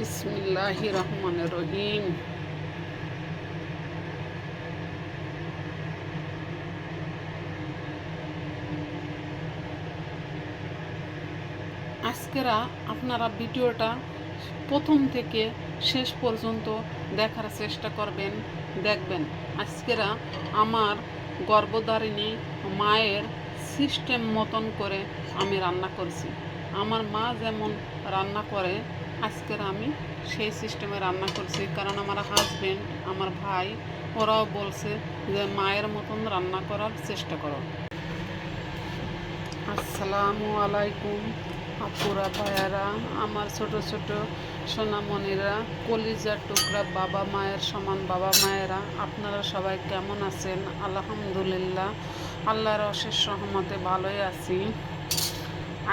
বিসমিল্লাহির রহমানির রহিম। আজকেরা আপনারা ভিডিওটা প্রথম থেকে শেষ পর্যন্ত দেখার চেষ্টা করবেন, দেখবেন। আজকেরা আমার গর্ভধারিণী মায়ের সিস্টেম মতন করে আমি রান্না করছি। আমার মা যেমন রান্না করে আজকের আমি সেই সিস্টেমে রান্না করছি, কারণ আমার হাজব্যান্ড, আমার ভাই, ওরাও বলছে যে মায়ের মতন রান্না করার চেষ্টা করো। আসসালামু আলাইকুম আপুরা ভাইয়ারা, আমার ছোট ছোট সোনামণিরা, কলিজার টুকরা বাবা মায়ের সমান বাবা মায়েরা, আপনারা সবাই কেমন আছেন? আলহামদুলিল্লাহ, আল্লাহর অশেষ রহমতে ভালোই আছি।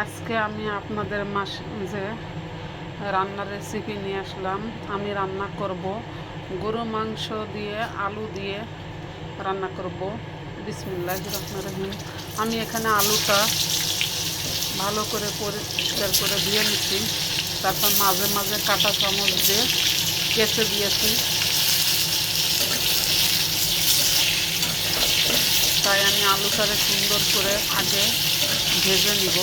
আজকে আমি আপনাদের মাঝে রান্নার রেসিপি নিয়ে আসলাম। আমি রান্না করব গরু মাংস দিয়ে আলু দিয়ে রান্না করব। বিসমিল্লাহির রহমানির রহিম। আমি এখানে আলুটা ভালো করে পরিষ্কার করে দিয়ে নিচ্ছি, তারপর মাঝে মাঝে কাঁটা চামচ দিয়ে কেচে দিয়েছি। তাই আমি আলুটারে সুন্দর করে আগে ভেজে নিব।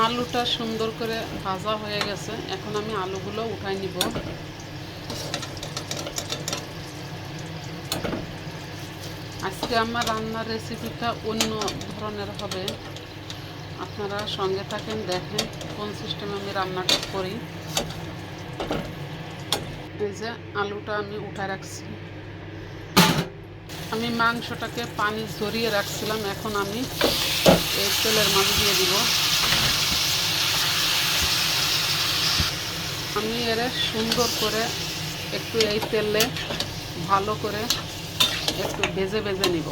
আলুটা সুন্দর করে ভাজা হয়ে গেছে, এখন আমি আলুগুলো উঠাই নিব। আজকে আমার রান্নার রেসিপিটা অন্য ধরনের হবে, আপনারা সঙ্গে থাকেন, দেখেন কোন সিস্টেমে আমি রান্নাটা করি। এই যে আলুটা আমি উঠায় রাখছি, আমি মাংসটাকে পানি ঝরিয়ে রাখছিলাম, এখন আমি এই তেলের মাঝে দিয়ে দিব। আমি এর সুন্দর করে একটু এই তেলে ভালো করে একটু ভেজে ভেজে নিব,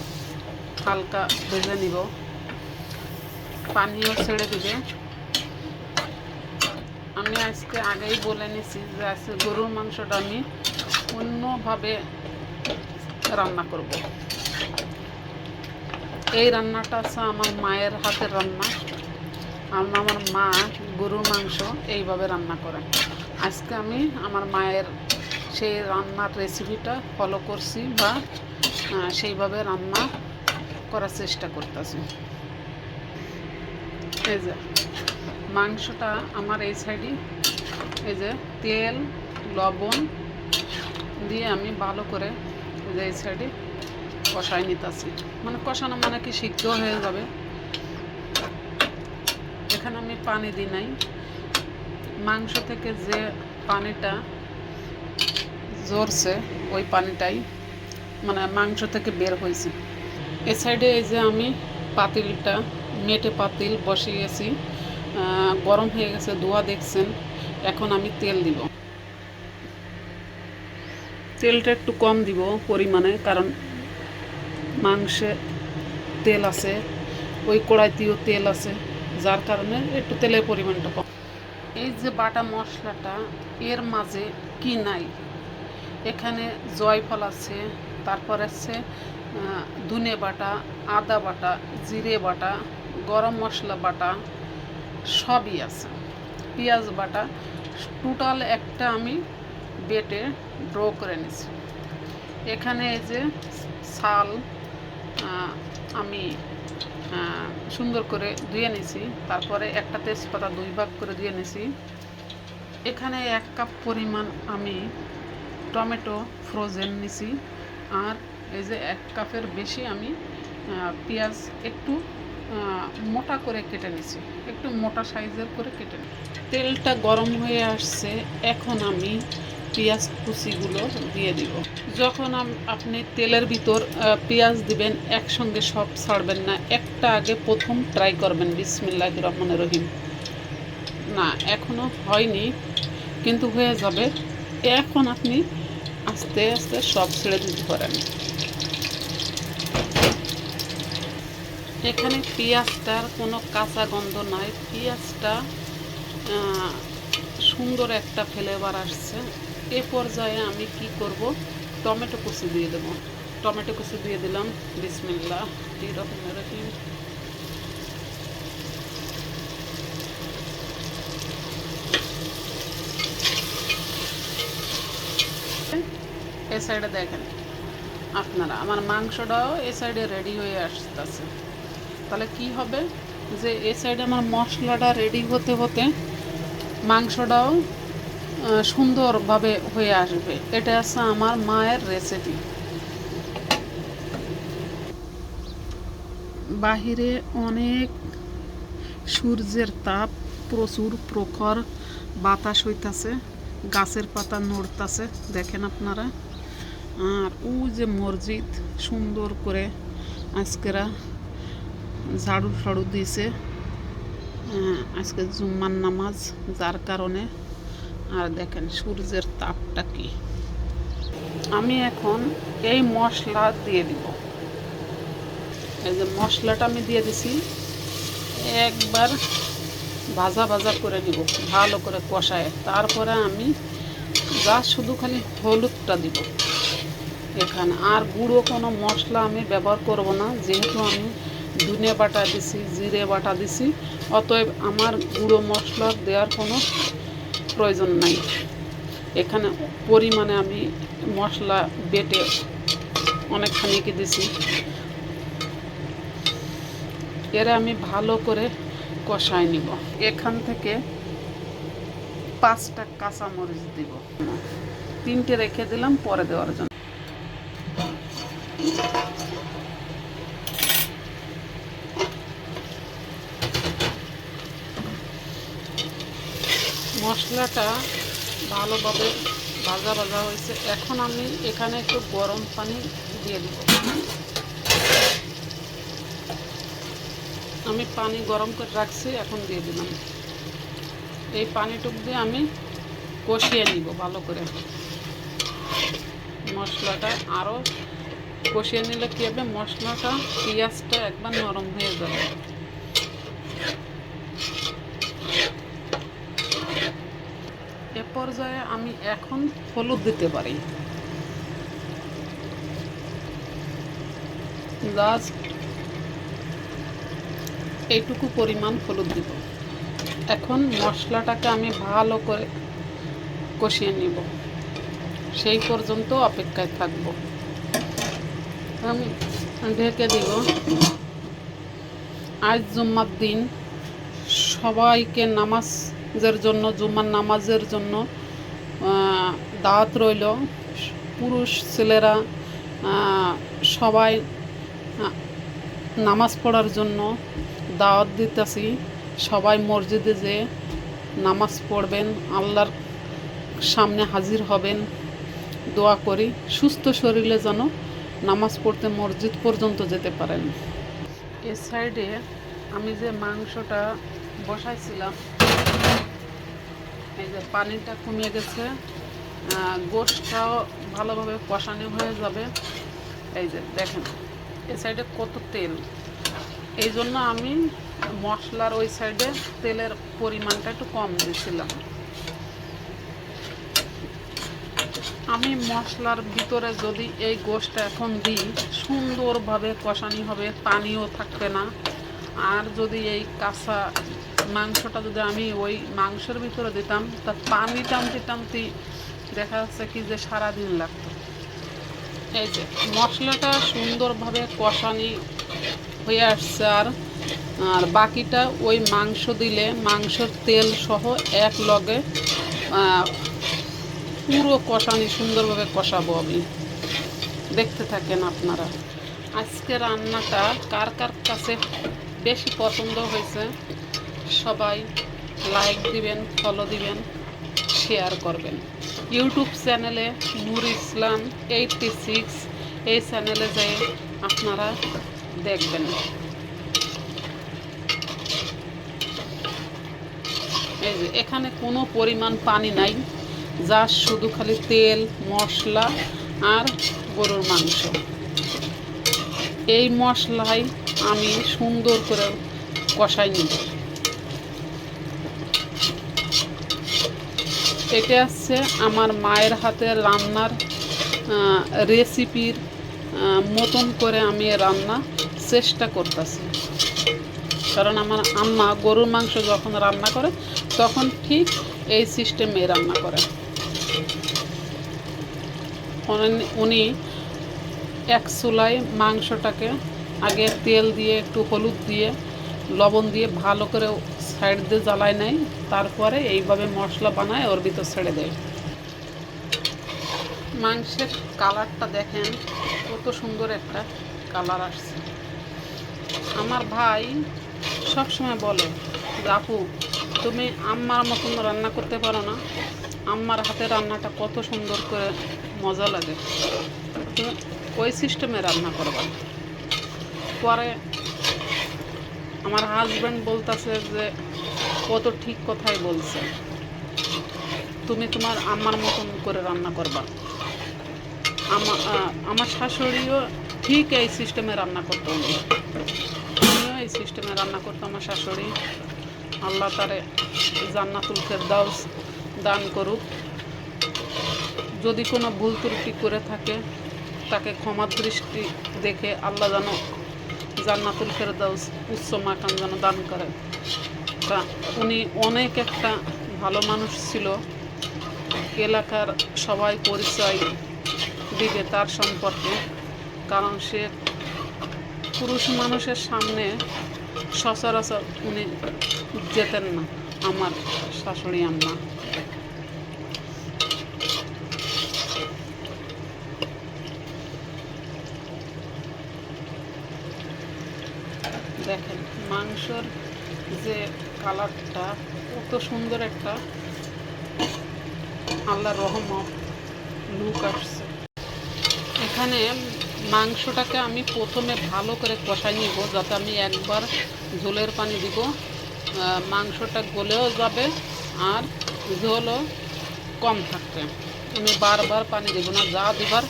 হালকা ভেজে নিব, পানিও ছেড়ে দিবে। আমি আজকে আগেই বলে নিছি যে আজকে গরুর মাংসটা আমি অন্যভাবে রান্না করব। এই রান্নাটা আছে আমার মায়ের হাতের রান্না। আমার মা গরুর মাংস এইভাবে রান্না করে। আজকে আমি আমার মায়ের সেই রান্নার রেসিপিটা ফলো করছি, বা সেইভাবে রান্না করার চেষ্টা করতেছি। এই যে মাংসটা আমার এই সাইডে, এই যে তেল লবণ দিয়ে আমি ভালো করে এই যে এই সাইডে কষাই নিতেছি। মানে কষানো মানে কি সিদ্ধ হয়ে যাবে। এখানে আমি পানি দিই নাই, মাংস থেকে যে পানিটা ঝরছে ওই পানিটাই মানে মাংস থেকে বের হয়েছে। এ সাইডে এই যে আমি পাতিলটা মেটে পাতিল বসিয়েছি, গরম হয়ে গেছে, ধোয়া দেখছেন। এখন আমি তেল দিব, তেলটা একটু কম দিব পরিমাণে, কারণ মাংসে তেল আছে, ওই কড়াইতেও তেল আছে, যার কারণে একটু তেলের পরিমাণটা কম। এই যে বাটা মশলাটা, এর মাঝে কি নাই, এখানে জয়ফল আছে, তারপর আছে ধনে বাটা, আদা বাটা, জিরে বাটা, গরম মশলা বাটা, সবই আছে, পেঁয়াজ বাটা, টোটাল একটা আমি বেটে ড্র করে নিছি। এখানে এই যে ছাল আমি সুন্দর করে ধুয়ে নিছি, তারপরে একটা তেজপাতা 2 ভাগ করে ধুয়ে নিছি। এখানে 1 কাপ পরিমাণ আমি টমেটো ফ্রোজেন নিছি, আর এই যে 1 কাপের বেশি আমি পেঁয়াজ একটু মোটা করে কেটে নিছি, একটু মোটা সাইজের করে কেটে নিই। তেলটা গরম হয়ে আসছে, এখন আমি পেঁয়াজ কুচিগুলো দিয়ে দিব। যখন আপনি তেলের ভিতর পেঁয়াজ দিবেন, একসঙ্গে সব ছাড়বেন না, একটা আগে প্রথম ট্রাই করবেন। বিসমিল্লাহির রহমানির রহিম। না, এখনও হয়নি, কিন্তু হয়ে যাবে। এখন আপনি আস্তে আস্তে সব ছেড়ে দিতে পারেন। এখানে পেঁয়াজটার কোনো কাঁচা গন্ধ নাই, পেঁয়াজটা সুন্দর একটা ফ্লেভার আসছে। এ পর্যায়ে আমি কি করব, টমেটো কুচি দিয়ে দেব। টমেটো কুচি দিয়ে দিলাম। বিসমিল্লাহির রহমানির রহিম। এই সাইডে দেখেন আপনারা, আমার মাংসটাও এই সাইডে রেডি হয়ে আসতেছে। তাহলে কি হবে যে এই সাইডে আমার মশলাটা রেডি হতে হতে মাংসটাও সুন্দরভাবে হয়ে আসবে। এটা হচ্ছে আমার মায়ের রেসিপি। বাহিরে অনেক সূর্যের তাপ, প্রচুর প্রখর বাতাস হইতাছে, গাছের পাতা নড়তাছে দেখেন আপনারা। আর ও যে মসজিদ সুন্দর করে আজকেরা ঝাড়ু ফাড়ু দিয়েছে, আজকে জুম্মার নামাজ, যার কারণে। আর দেখেন সূর্যের তাপটা কি। আমি এখন এই মশলা দিয়ে দিব। এই যে মশলাটা আমি দিয়ে দিছি, একবার ভাজা ভাজা করে নিব, ভালো করে কষায়। তারপরে আমি যা শুধু খালি হলুদটা দিব এখানে। আর গুঁড়ো কোনো মশলা আমি ব্যবহার করব না, যেহেতু আমি ধনে বাটা দিছি, জিরে বাটা দিছি, অতএব আমার গুঁড়ো মশলা দেওয়ার কোনো প্রয়োজন নাই। এখানে পরিমাণে আমি মশলা বেটে অনেকখানি দিছি। এরা আমি ভালো করে কষায় নিব। এখান থেকে 5টা কাঁচামরিচ দিব, 3টে রেখে দিলাম পরে দেওয়ার জন্য। মশলাটা ভালোভাবে ভাজা ভাজা হয়েছে। এখন আমি এখানে একটু গরম পানি দিয়ে দিব। আমি পানি গরম করে রাখছি, এখন দিয়ে দিলাম। এই পানিটুক দিয়ে আমি কষিয়ে নিব ভালো করে। মশলাটা আরও কষিয়ে নিলে কী হবে, মশলাটা পেঁয়াজটা একবার নরম হয়ে যাবে। এ পর্যায়ে আমি এখন হলুদ দিতে পারি, জাস্ট এইটুকু পরিমাণ হলুদ দিব। এখন মশলাটাকে আমি ভালো করে কষিয়ে নিব, সেই পর্যন্ত অপেক্ষায় থাকব। আমি ঢেকে দিব। আজ জুম্মার দিন, সবাইকে নামাজের জন্য, জুম্মার নামাজের জন্য দাওয়াত রইল। পুরুষ ছেলেরা সবাই নামাজ পড়ার জন্য দাওয়াত দিতেছি। সবাই মসজিদে যেয়ে নামাজ পড়বেন, আল্লাহর সামনে হাজির হবেন। দোয়া করি সুস্থ শরীরে যেন নামাজ পড়তে মসজিদ পর্যন্ত যেতে পারেন। এ সাইডে আমি যে মাংসটা বসাইছিলাম, এই যে পানিটা কমে গেছে, গোশটাও ভালোভাবে কষানো হয়ে যাবে। এই যে দেখেন এই সাইডে কত তেল, এই জন্য আমি মশলার ওই সাইডে তেলের পরিমাণটা একটু কম দিয়েছিলাম। আমি মশলার ভিতরে যদি এই গোশটা এখন দিই, সুন্দরভাবে কষানি হবে, পানিও থাকবে না। আর যদি এই কাঁচা মাংসটা যদি আমি ওই মাংসের ভিতরে দিতাম, তা পানি টানতে টানতে দেখা যাচ্ছে কি যে সারাদিন লাগতো। এই যে মশলাটা সুন্দরভাবে কষানি হয়ে আসছে। আর বাকিটা ওই মাংস দিলে মাংসের তেল সহ এক লগে পুরো কষানি সুন্দরভাবে কষাবো আমি। দেখতে থাকেন আপনারা। আজকে রান্নাটা কার কার কাছে বেশি পছন্দ হয়েছে সবাই লাইক দিবেন, ফলো দিবেন, শেয়ার করবেন। ইউটিউব চ্যানেলে নূর ইসলাম 86 এই চ্যানেলে যেয়ে আপনারা দেখবেন। এই যে এখানে কোনো পরিমাণ পানি নাই, যা শুধু খালি তেল, মশলা আর গরুর মাংস। এই মশলায় আমি সুন্দর করে কষাই নিব। এটা হচ্ছে আমার মায়ের হাতের রান্নার রেসিপির মতন করে আমি রান্না চেষ্টা করতেছি। কারণ আমার আম্মা গরুর মাংস যখন রান্না করে তখন ঠিক এই সিস্টেমে রান্না করে। উনি এক চুলায় মাংসটাকে আগে তেল দিয়ে একটু হলুদ দিয়ে লবণ দিয়ে ভালো করে সাইড দিয়ে জ্বালায় নেয়, তারপরে এইভাবে মশলা বানায় ওর ভিতর ছেড়ে দেয়। মাংসের কালারটা দেখেন, কত সুন্দর একটা কালার আসছে। আমার ভাই সবসময় বলে যে আপু তুমি আম্মার মতন রান্না করতে পারো না, আম্মার হাতে রান্নাটা কত সুন্দর করে মজা লাগে, তুমি ওই সিস্টেমে রান্না করবা। পরে আমার হাজব্যান্ড বলতেছে যে কত ঠিক কথাই বলছে, তুমি তোমার আম্মার মতন করে রান্না করবা। আমার শাশুড়িও ঠিক এই সিস্টেমে রান্না করতো, উনিও এই সিস্টেমে রান্না করতো আমার শাশুড়ি। আল্লাহ তারে জান্নাতুল ফেরদাউস দান করুক। যদি কোনো ভুল ত্রুটি করে থাকে তাকে ক্ষমার দৃষ্টি দেখে আল্লাহ যেন জান্নাতুল ফেরদাউস উচ্চ মাকাম যেন দান করে। তা উনি অনেক একটা ভালো মানুষ ছিল, এলাকার সবাই পরিচয় দিবে তার সম্পর্কে, কারণ সে পুরুষ মানুষের সামনে সচরাচর উনি যেতেন না, আমার শাশুড়ি আম্মা। দেখেন মাংসর যে কালারটা কত সুন্দর একটা আল্লাহর রহমত লুক আসছে। এখানে মাংসটাকে আমি প্রথমে ভালো করে কষাই নিব, যাতে আমি একবার ঝোলের পানি দিব, মাংসটা গলেও যাবে আর ঝোলও কম থাকবে। আমি বারবার পানি দেব না, যা দিবার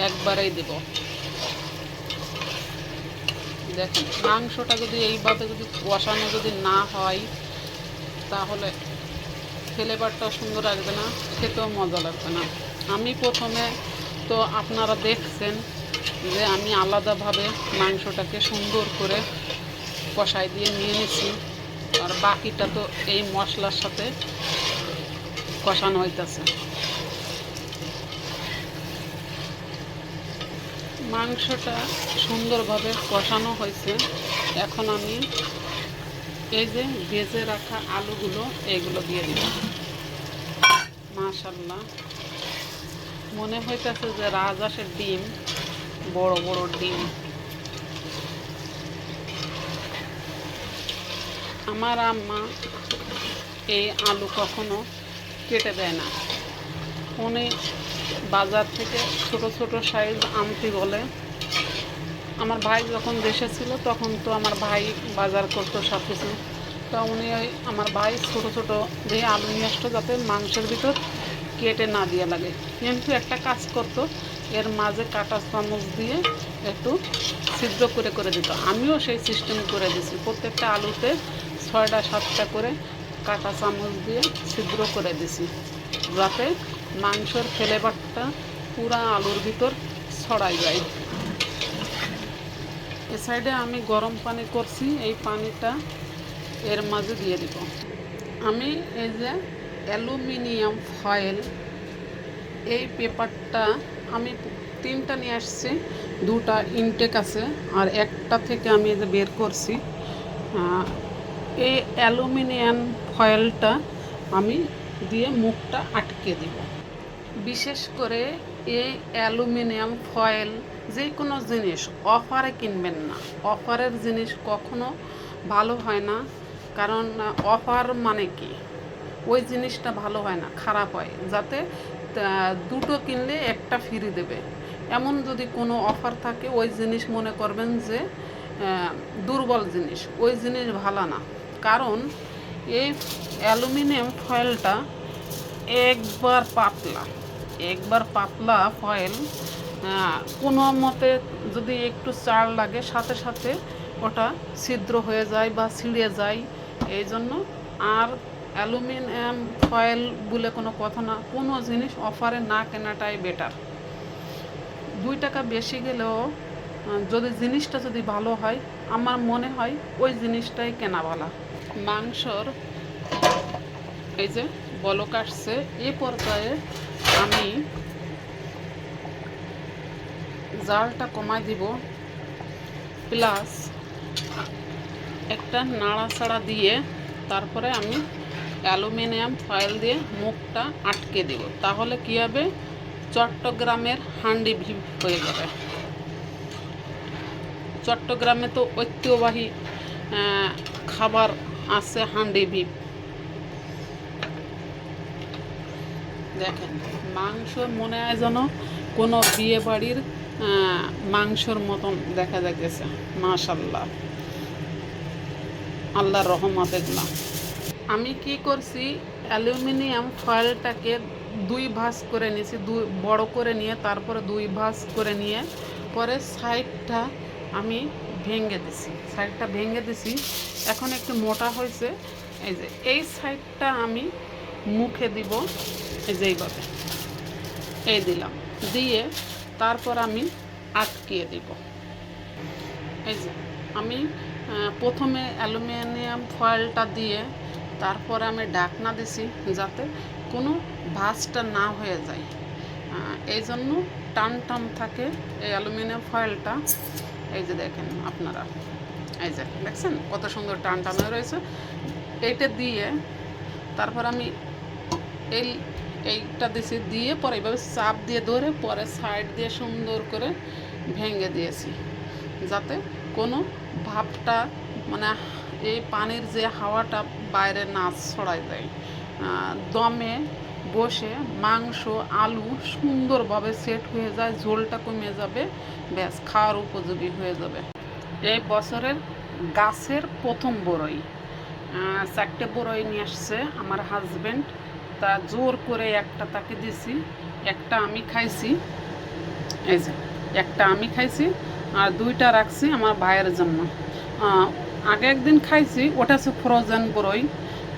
একবারেই দেব। দেখেন মাংসটা যদি এইভাবে যদি কষানো যদি না হয় তাহলে ফ্লেভারটা সুন্দর আসবে না, খেতেও মজা লাগবে না। আমি প্রথমে তো আপনারা দেখছেন যে আমি আলাদাভাবে মাংসটাকে সুন্দর করে কষাই দিয়ে নিয়ে নিছি, আর বাকিটা তো এই মশলার সাথে কষানো হইতেছে। মাংসটা সুন্দরভাবে কষানো হয়েছে। এখন আমি এই যে ভেজে রাখা আলুগুলো এগুলো দিয়ে দিব। মাশাআল্লাহ, মনে হইতেছে যে রাজহাঁসের ডিম, বড় বড় ডিম। আমার আম্মা এই আলু কখনো কেটে দেয় না, উনি বাজার থেকে ছোট ছোট সাইজ আনতে বলে। আমার ভাই যখন দেশে ছিল তখন তো আমার ভাই বাজার করতো সব কিছু, তা উনি ওই আমার ভাই ছোট ছোট দিয়ে আলু নিয়ে আসতো যাতে মাংসের ভিতর কেটে না দিয়ে লাগে। কিন্তু একটা কাজ করতো, এর মাঝে কাঁটা চামচ দিয়ে একটু ছিদ্র করে করে দিত। আমিও সেই সিস্টেম করে দিছি, প্রত্যেকটা আলুতে 6টা 7টা করে কাঁটা চামচ দিয়ে ছিদ্র করে দিছি, যাতে মাংসের ফ্লেভারটা পুরা আলুর ভিতর ছড়াই যায়। এ সাইডে আমি গরম পানি করছি, এই পানিটা এর মাঝে দিয়ে দিব। আমি এই যে অ্যালুমিনিয়াম ফয়েল, এই পেপারটা আমি 3টা নিয়ে আসছি, 2টা ইনটেক আছে আর একটা থেকে আমি এই যে বের করছি। এই অ্যালুমিনিয়াম ফয়েলটা আমি দিয়ে মুখটা আটকে দিব। বিশেষ করে এই অ্যালুমিনিয়াম ফয়েল যে কোনো জিনিস অফারে কিনবেন না, অফারের জিনিস কখনো ভালো হয় না। কারণ অফার মানে কি, ওই জিনিসটা ভালো হয় না, খারাপ হয়। যাতে 2টো কিনলে একটা ফ্রি দেবে, এমন যদি কোনো অফার থাকে ওই জিনিস মনে করবেন যে দুর্বল জিনিস, ওই জিনিস ভালো না। কারণ এই অ্যালুমিনিয়াম ফয়েলটা একবার পাতলা ফয়েল, কোনো মতে যদি একটু চার লাগে সাথে সাথে ওটা ছিদ্র হয়ে যায় বা ছিঁড়ে যায়। এই জন্য আর অ্যালুমিনিয়াম ফয়েল বলে কোনো কথা না, কোনো জিনিস অফারে না কেনাটাই বেটার। 2 টাকা বেশি গেলেও যদি জিনিসটা যদি ভালো হয়, আমার মনে হয় ওই জিনিসটাই কেনা ভালো। মাংসর এই যে বলক আসছে, এ পর্যায়ে আমি জালটা কমাই দিব, প্লাস একটা নাড়াচাড়া দিয়ে তারপরে আমি অ্যালুমিনিয়াম ফয়েল দিয়ে মুখটা আটকে দেব। তাহলে কী হবে, চট্টগ্রামের হান্ডি ভিপ হয়ে যাবে। চট্টগ্রামে তো ঐতিহ্যবাহী খাবার আছে হান্ডি ভিপ। দেখেন মাংস মনে হয় যেন কোনো বিয়ে বাড়ির মাংসর মতন দেখা যাইতেছে। মাশাল্লাহ, আল্লাহর রহমত এগুলা। আমি কি করছি, অ্যালুমিনিয়াম ফয়েলটাকে 2 ভাঁজ করে নিয়েছি, বড় করে নিয়ে তারপরে 2 ভাঁজ করে নিয়ে পরে সাইডটা আমি সাইডটা ভেঙে দিছি। এখন একটু মোটা হয়েছে। এই যে এই সাইডটা আমি মুখে দিব, এই যে এইভাবে এই দিলাম, দিয়ে তারপর আমি আটকিয়ে দিব। এই যে আমি প্রথমে অ্যালুমিনিয়াম ফয়েলটা দিয়ে তারপরে আমি ঢাকনা দিছি যাতে কোনো ভাঁজটা না হয়ে যায়। এই জন্য টান টান থাকে এই অ্যালুমিনিয়াম ফয়েলটা। এই যে দেখেন আপনারা, এই যে দেখছেন কত সুন্দর টান টান হয়ে রয়েছে। এইটা দিয়ে তারপর আমি এইটা দিছি, দিয়ে পরে এইভাবে চাপ দিয়ে ধরে পরে সাইড দিয়ে সুন্দর করে ভেঙে দিয়েছি যাতে কোনো ভাবটা মানে এই পানির যে হাওয়াটা বাইরে না ছড়ায় যায়। দমে বসে মাংস আলু সুন্দরভাবে সেট হয়ে যায়, ঝোলটা কমে যাবে, ব্যাস খাওয়ার উপযোগী হয়ে যাবে। এই বছরের গাছের প্রথম বড়ই, 4টে বড়ই নিয়ে আসছে আমার হাজব্যান্ড। তা জোর করে একটা তাকে দিছি, একটা আমি খাইছি। এই যে একটা আমি খাইছি আর 2টা রাখছি আমার ভাইয়ের জন্য। আগে একদিন খাইছি, ওটা হচ্ছে ফ্রোজেন বড়ই,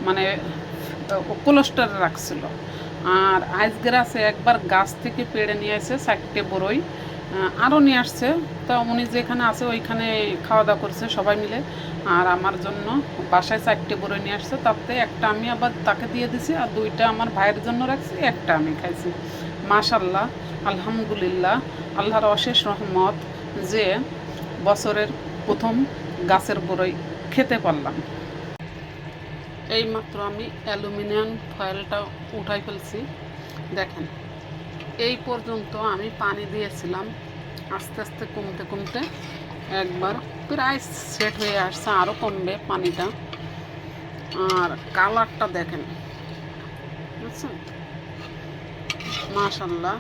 মানে কোলেস্টারে রাখছিল। আর আজকের আছে একবার গাছ থেকে পেড়ে নিয়ে আসে 4টে বড়ই, আরও নিয়ে আসছে। তা উনি যেখানে আছে ওইখানে খাওয়া দাওয়া করছে সবাই মিলে। আর আমার জন্য বাসায় 4টে বড়ই নিয়ে আসছে, তাতে একটা আমি আবার তাকে দিয়ে দিছি আর 2টা আমার ভাইয়ের জন্য রাখছি, একটা আমি খাইছি। মাশাল্লাহ, আলহামদুলিল্লাহ, আল্লাহর অশেষ রহমত যে বছরের প্রথম গাছের বড়ই খেতে পারলাম। এইমাত্র আমি অ্যালুমিনিয়াম ফয়েলটা উঠাই ফেলছি। দেখেন এই পর্যন্ত আমি পানি দিয়েছিলাম, আস্তে আস্তে কমতে কমতে একবার প্রায় সেট হয়ে আসছে, আরও কমবে পানিটা। আর কালারটা দেখেন, বুঝছেন? মাশাল্লাহ,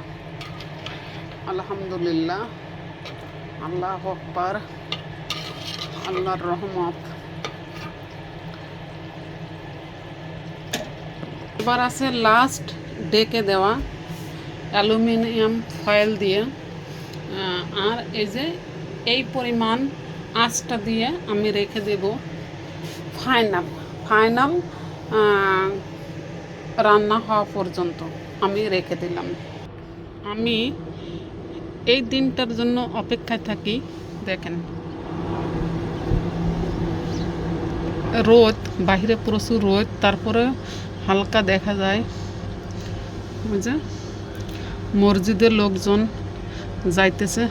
আলহামদুলিল্লাহ, আল্লাহু আকবার, আল্লাহর রহমত। এবার আছে লাস্ট ডেকে দেওয়া অ্যালুমিনিয়াম ফয়েল দিয়ে। আর এই যে এই পরিমাণ আঁচটা দিয়ে আমি রেখে দেব ফাইনাল রান্না হওয়া পর্যন্ত আমি রেখে দিলাম। আমি এই দিনটার জন্য অপেক্ষায় থাকি। দেখেন রোদ, বাহিরে প্রচুর রোদ, তারপরে হালকা দেখা যায় যে মসজিদের লোকজন যাইতেছে,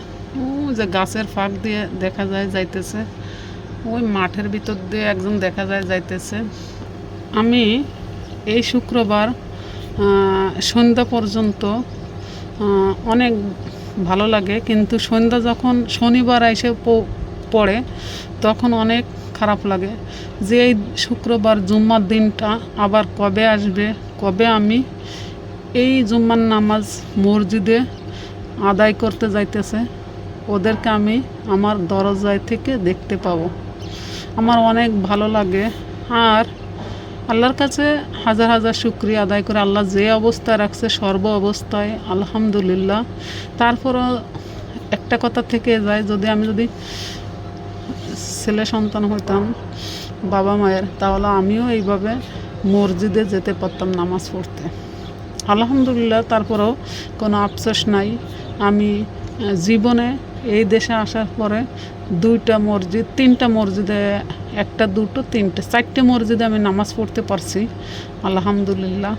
ও যে গাছের ফাঁক দিয়ে দেখা যায় যাইতেছে, ওই মাঠের ভিতর দিয়ে একজন দেখা যায় যাইতেছে। আমি এই শুক্রবার সন্ধ্যা পর্যন্ত অনেক ভালো লাগে, কিন্তু সন্ধ্যা যখন শনিবার এসে পড়ে তখন অনেক খারাপ লাগে যে এই শুক্রবার জুম্মার দিনটা আবার কবে আসবে, কবে আমি এই জুম্মার নামাজ মসজিদে আদায় করতে যাইতেছে, ওদেরকে আমি আমার দরজায় থেকে দেখতে পাবো। আমার অনেক ভালো লাগে। আর আল্লাহর কাছে হাজার হাজার শুকরিয়া আদায় করে, আল্লাহ যে অবস্থায় রাখছে সর্ব অবস্থায় আলহামদুলিল্লাহ। তারপরও একটা কথা থেকে যায়, আমি যদি ছেলে সন্তান হইতাম বাবা মায়ের, তাহলে আমিও এইভাবে মসজিদে যেতে পারতাম নামাজ পড়তে। আলহামদুলিল্লাহ, তারপরেও কোনো আফসোস নাই। আমি জীবনে এই দেশে আসার পরে 2টা মসজিদ, 3টা মসজিদে, 1টা 2টো 3টে 4টে মসজিদে আমি নামাজ পড়তে পারছি। আলহামদুলিল্লাহ,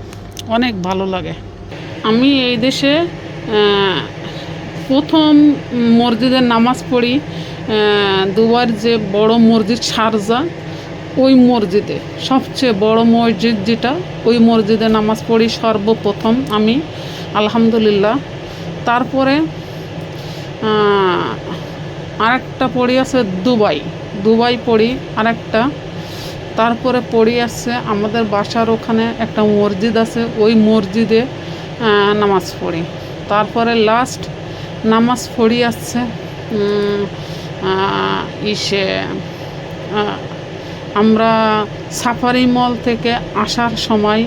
অনেক ভালো লাগে। আমি এই দেশে প্রথম মসজিদে নামাজ পড়ি দুবার যে বড় মসজিদ শারজা, ওই মসজিদে সবচেয়ে বড় মসজিদ যেটা, ওই মসজিদে নামাজ পড়ি সর্বপ্রথম আমি, আলহামদুলিল্লাহ। তারপরে আরেকটা পড়ি আছে দুবাই পড়ি আরেকটা। তারপরে পড়ি আছে আমাদের বাসার ওখানে একটা মসজিদ আছে, ওই মসজিদে নামাজ পড়ি। তারপরে লাস্ট নামাজ পড়ি আছে ইসে আমরা সাফারি মল থেকে আসার সময়,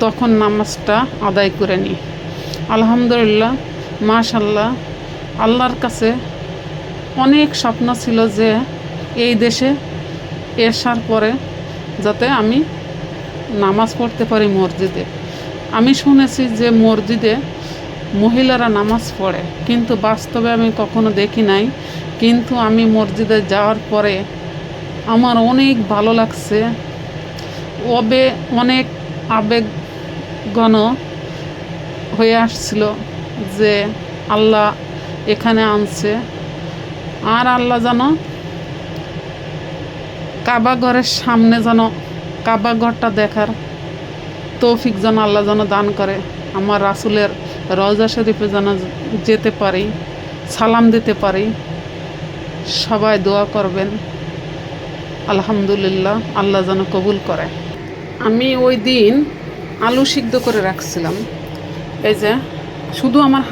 তখন নামাজটা আদায় করে নিই। আলহামদুলিল্লাহ, মাশাল্লাহ, আল্লাহর কাছে অনেক স্বপ্ন ছিল যে এই দেশে আসার পরে যাতে আমি নামাজ পড়তে পারি মসজিদে। আমি শুনেছি যে মসজিদে মহিলারা নামাজ পড়ে, কিন্তু বাস্তবে আমি কখনো দেখি নাই। কিন্তু আমি মসজিদে যাওয়ার পরে আমার অনেক ভালো লাগছে, অনেক আবেগঘন হয়ে আসছিল যে আল্লাহ এখানে আনছে। আর আল্লাহ যেন কাবা ঘরের সামনে যেন কাবা ঘরটা দেখার তৌফিক যেন আল্লাহ যেন দান করে, আমার রাসূলের রওজা শরীফে যেন যেতে পারি, সালাম দিতে পারি। সবাই দোয়া করবেন, আলহামদুলিল্লাহ, আল্লাহ যেন কবুল করে। আমি ওই দিন আলু সিদ্ধ করে রাখছিলাম, এই যে শুধু আমার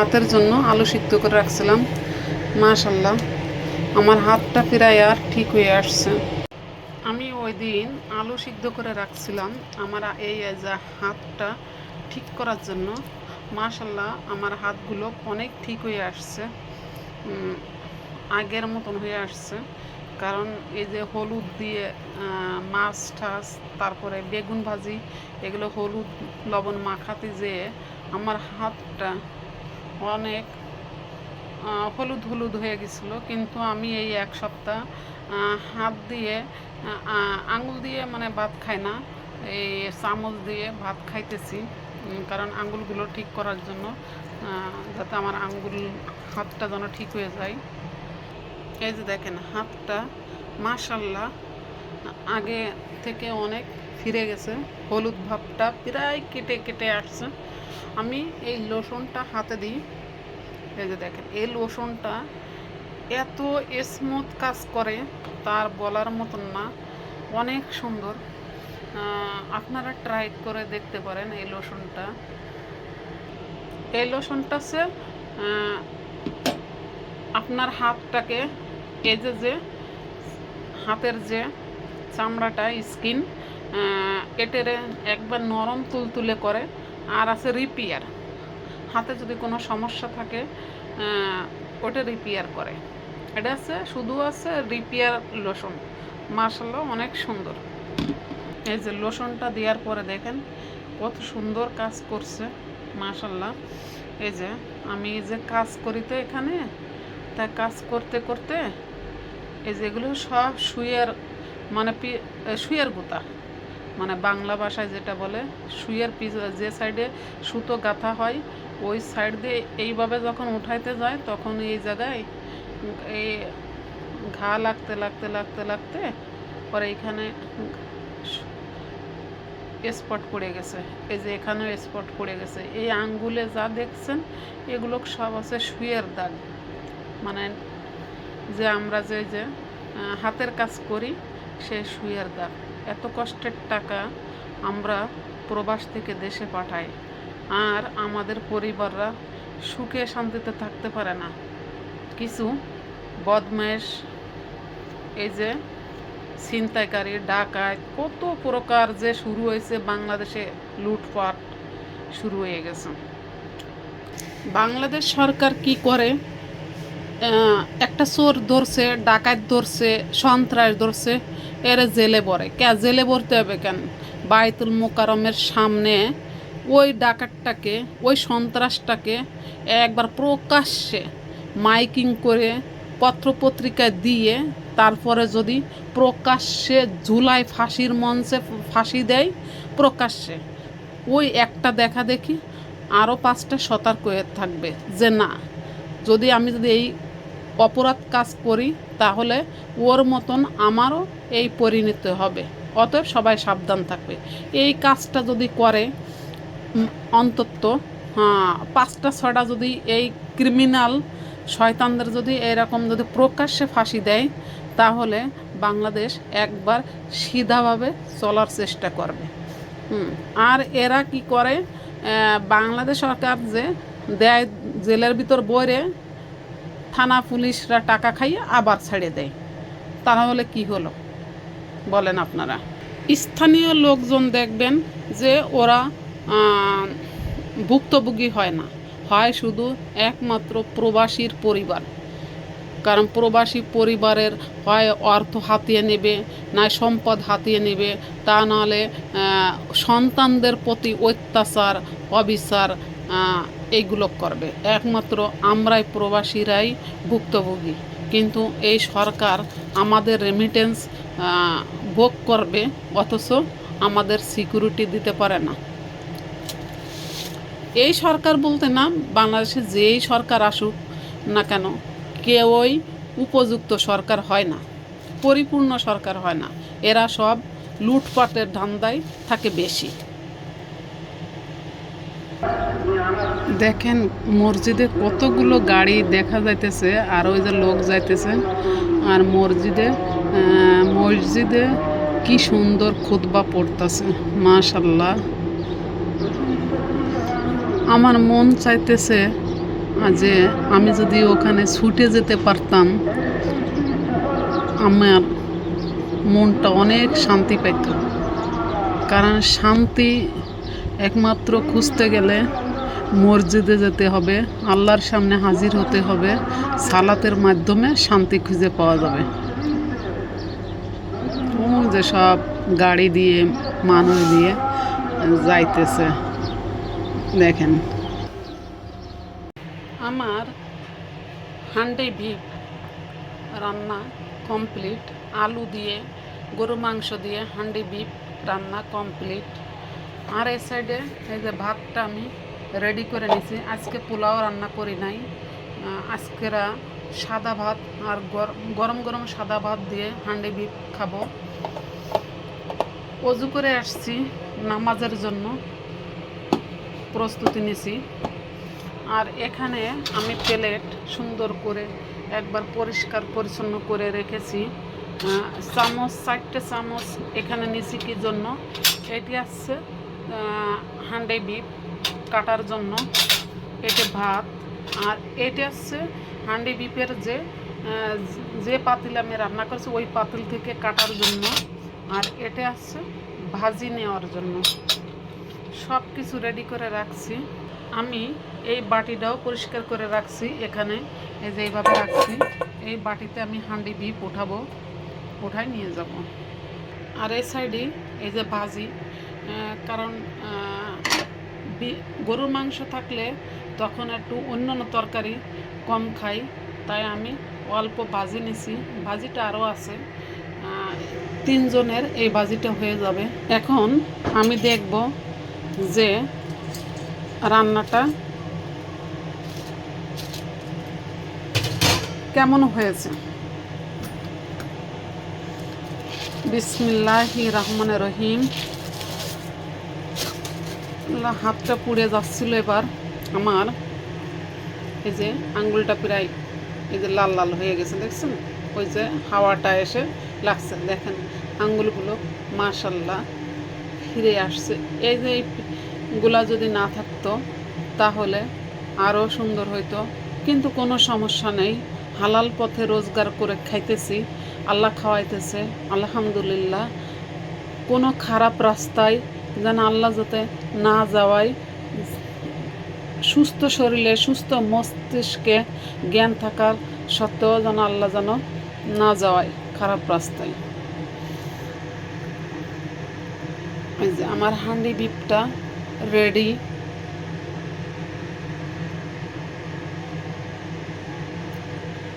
হাতের জন্য আলু সিদ্ধ করে রাখছিলাম। মাশাল্লাহ, আমার হাতটা প্রায় আর ঠিক হয়ে আসছে। আমি ওই দিন আলু সিদ্ধ করে রাখছিলাম আমার এই যে হাতটা ঠিক করার জন্য। মাশাল্লাহ, আমার হাতগুলো অনেক ঠিক হয়ে আসছে, আগের মতন হয়ে আসছে। কারণ এই যে হলুদ দিয়ে মাছ টাছ, তারপরে বেগুন ভাজি, এগুলো হলুদ লবণ মাখাতে যেয়ে আমার হাতটা অনেক হলুদ হয়ে গেছিলো। কিন্তু আমি এই এক সপ্তাহ হাত দিয়ে আঙুল দিয়ে মানে ভাত খাই না, এই চামচ দিয়ে ভাত খাইতেছি, কারণ আঙুলগুলো ঠিক করার জন্য, যাতে আমার হাতটা যেন ঠিক হয়ে যায়। এই যে দেখেন হাতটা মাশাল্লাহ আগে থেকে অনেক ফিরে গেছে, হলুদ ভাবটা প্রায় কেটে আসছে। আমি এই লোশনটা হাতে দিই, এই যে দেখেন এই লোশনটা এত স্মুথ কাজ করে তার বলার মতন না, অনেক সুন্দর। আপনারা ট্রাই করে দেখতে পারেন এই লোশনটা হচ্ছে আপনার হাতটাকে, এই যে হাতের যে চামড়াটা স্কিন, এটারে একবার নরম তুলতুলে করে। আর আছে রিপেয়ার, হাতে যদি কোনো সমস্যা থাকে ওটা রিপেয়ার করে। এটা শুধু আছে রিপেয়ার লোশন। মাশাআল্লাহ, অনেক সুন্দর। এই যে লোশনটা দেওয়ার পরে দেখেন কত সুন্দর কাজ করছে, মাশাআল্লাহ। এই যে আমি যে কাজ করি তো এখানে, তা কাজ করতে করতে এই যেগুলো সব সুইয়ের গুঁতা, মানে বাংলা ভাষায় যেটা বলে সুইয়ের পিস, যে সাইডে সুতো গাঁথা হয় ওই সাইড দিয়ে এইভাবে যখন উঠাইতে যায় তখন এই জায়গায় এই ঘা লাগতে পরে এইখানে স্পট পড়ে গেছে। এই যে এখানেও স্পট পড়ে গেছে। এই আঙ্গুলে যা দেখছেন এগুলো সব আছে সুইয়ের দাগ, মানে যে আমরা যে হাতের কাজ করি সেই সুইয়ের দাগ। এত কষ্টের টাকা আমরা প্রবাস থেকে দেশে পাঠাই, আর আমাদের পরিবাররা সুখে শান্তিতে থাকতে পারে না। কিছু বদমাইশ, এই যে ছিনতাইকারী, ডাকাত, কত প্রকার যে শুরু হয়েছে বাংলাদেশে, লুটপাট শুরু হয়ে গেছে। বাংলাদেশ সরকার কি করে, একটা চোর ধরছে, ডাকাত ধরছে, সন্ত্রাস ধরছে, এরা জেলে ভরে। জেলে ভরতে হবে কেন? বায়তুল মোকাররমের সামনে ওই ডাকাতটাকে, ওই সন্ত্রাসটাকে একবার প্রকাশ্যে মাইকিং করে পত্রপত্রিকায় দিয়ে তারপরে যদি প্রকাশ্যে জুলাই ফাঁসির মঞ্চে ফাঁসি দেয় প্রকাশ্যে, ওই একটা দেখা দেখি আরও 5টা সতর্ক হয়ে থাকবে যে না, যদি আমি এই অপরাধ কাজ করি তাহলে ওর মতন আমারও এই পরিণতি হবে, অতএব সবাই সাবধান থাকবে। এই কাজটা যদি করে অন্তত 5টা 6টা যদি এই ক্রিমিনাল শয়তানদের যদি এরকম যদি প্রকাশ্যে ফাঁসি দেয়, তাহলে বাংলাদেশ একবার সিধাভাবে চলার চেষ্টা করবে। আর এরা কি করে, বাংলাদেশ সরকার যে দেয় জেলের ভিতর বইরে, থানা পুলিশরা টাকা খাইয়ে আবার ছেড়ে দেয়, তাহলে কি হলো বলেন আপনারা? স্থানীয় লোকজন দেখবেন যে ওরা ভুক্তভোগী হয় না, হয় শুধু একমাত্র প্রবাসীর পরিবার। কারণ প্রবাসী পরিবারের হয় অর্থ হাতিয়ে নেবে, না সম্পদ হাতিয়ে নেবে, তা নাহলে সন্তানদের প্রতি অত্যাচার অবিচার এইগুলো করবে। একমাত্র আমরাই প্রবাসীরাই ভুক্তভোগী। কিন্তু এই সরকার আমাদের রেমিটেন্স ভোগ করবে, অথচ আমাদের সিকিউরিটি দিতে পারে না। এই সরকার বলতে না, বাংলাদেশে যেই সরকার আসুক না কেন, কেউই উপযুক্ত সরকার হয় না, পরিপূর্ণ সরকার হয় না। এরা সব লুটপাটের ধান্দায় থাকে বেশি। দেখেন মসজিদে কতগুলো গাড়ি দেখা যাইতেছে, আর ওই যে লোক যাইতেছে। আর মসজিদে কি সুন্দর খুতবা পড়তেছে, মাশাল্লাহ। আমার মন চাইতেছে যে আমি যদি ওখানে ছুটে যেতে পারতাম, আমার মনটা অনেক শান্তি পেত। কারণ শান্তি একমাত্র খুঁজতে গেলে মসজিদে যেতে হবে, আল্লাহর সামনে হাজির হতে হবে, সালাতের মাধ্যমে শান্তি খুঁজে পাওয়া যাবে। যে সব গাড়ি দিয়ে মানুষ দিয়ে যাইতেছে দেখেন। আমার হান্ডি বিফ রান্না কমপ্লিট, আলু দিয়ে গরু মাংস দিয়ে হান্ডি বিফ রান্না কমপ্লিট। আর এই সাইডে এই যে ভাতটা আমি রেডি করে নিয়েছি। আজকে পোলাও রান্না করি নাই, আজকেরা সাদা ভাত আর গরম গরম সাদা ভাত দিয়ে হান্ডি বিফ খাবো। অজু করে আসছি, নামাজের জন্য প্রস্তুতি নিছি। আর এখানে আমি প্লেট সুন্দর করে একবার পরিষ্কার পরিচ্ছন্ন করে রেখেছি। চামচ 4টে চামচ এখানে নিছি কি জন্য, এটি আসছে হান্ডি বিফ কাটার জন্য, এটি ভাত। আর এটি আসছে হান্ডি বিফের যে পাতিল আমি রান্না করছি ওই পাতিল থেকে কাটার জন্য। আর এটা আসছে ভাজি নেওয়ার জন্য। সব কিছু রেডি করে রাখছি। আমি এই বাটিটাও পরিষ্কার করে রাখছি, এখানে এই যে এইভাবে রাখছি। এই বাটিতে আমি হান্ডি বিফ উঠাই নিয়ে যাব। আর এই সাইডে এই যে ভাজি, কারণ গরুর মাংস থাকলে তখন একটু অন্যান্য তরকারি কম খাই, তাই আমি অল্প ভাজি নিছি। ভাজিটা আরও আছে, 3 জনের এই ভাজিটা হয়ে যাবে। এখন আমি দেখব যে রান্নাটা কেমন হয়েছে। বিসমিল্লাহির রহমানির রহিম। হাতটা পুড়ে যাচ্ছিল এবার আমার, এই যে আঙ্গুলটা প্রায় এই যে লাল লাল হয়ে গেছে, দেখছেন? ওই যে হাওয়াটা এসে লাগছে, দেখেন আঙ্গুলগুলো মাশাল্লাহ ফিরে আসছে। এই যে এইগুলা যদি না থাকতো তাহলে আরও সুন্দর হইতো, কিন্তু কোনো সমস্যা নেই। হালাল পথে রোজগার করে খাইতেছি, আল্লাহ খাওয়াইতেছে, আলহামদুলিল্লাহ। কোনো খারাপ রাস্তায় যেন আল্লাহ যাতে না যাওয়ায়, সুস্থ শরীরে সুস্থ মস্তিষ্কে জ্ঞান থাকার সত্ত্বেও যেন আল্লাহ যেন না যাওয়ায় খারাপ রাস্তায়। এই যে আমার হান্ডি বিফটা রেডি।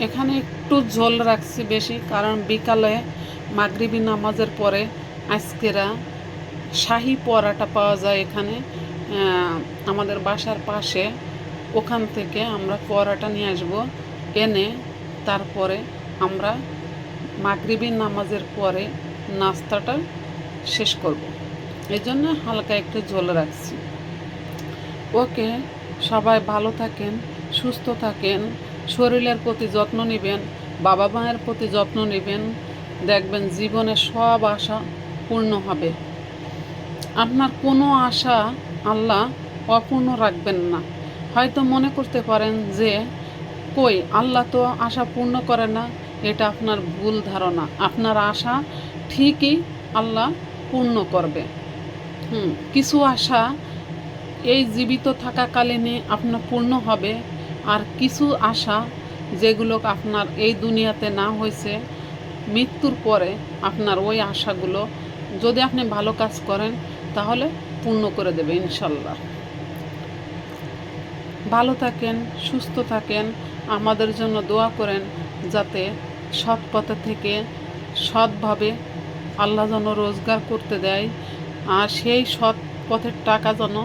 এখানে একটু ঝোল রাখছি বেশি, কারণ বিকালে মাগরিবি নামাজের পরে আজকেরা শাহি পরাটা পাওয়া যায় এখানে, আমাদের বাসার পাশে, ওখান থেকে আমরা পরোটা নিয়ে আসবো, এনে তারপরে আমরা মাগরিবি নামাজের পরে নাস্তাটা শেষ করব। এই জন্য হালকা একটু ঝোল রাখছি। ওকে, সবাই ভালো থাকেন, সুস্থ থাকেন, শরীরের প্রতি যত্ন নেবেন, বাবা মায়ের প্রতি যত্ন নেবেন, দেখবেন জীবনে সব আশা পূর্ণ হবে। আপনার কোনো আশা আল্লাহ অপূর্ণ রাখবেন না। হয়তো মনে করতে পারেন যে কই আল্লাহ তো আশা পূর্ণ করে না, এটা আপনার ভুল ধারণা। আপনার আশা ঠিকই আল্লাহ পূর্ণ করবে। কিছু আশা এই জীবিত থাকাকালীনই আপনার পূর্ণ হবে, আর কিছু আশা যেগুলো আপনার এই দুনিয়াতে না হয়েছে, মৃত্যুর পরে আপনার ওই আশাগুলো যদি আপনি ভালো কাজ করেন তাহলে পূর্ণ করে দেবে ইনশাল্লাহ। ভালো থাকেন, সুস্থ থাকেন, আমাদের জন্য দোয়া করেন যাতে সৎ পথে থেকে সৎভাবে আল্লাহ যেন রোজগার করতে দেয়, আর সেই সৎ পথের টাকা যেন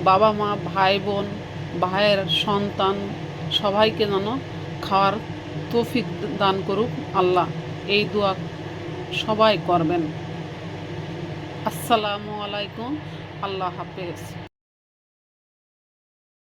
বাবা মা, ভাই বোন, ভাইয়ের সন্তান সবাইকে যেন খাওয়ার তৌফিক দান করুক আল্লাহ। এই দোয়া সবাই করবেন। আসসালামু আলাইকুম, আল্লাহ হাফেজ।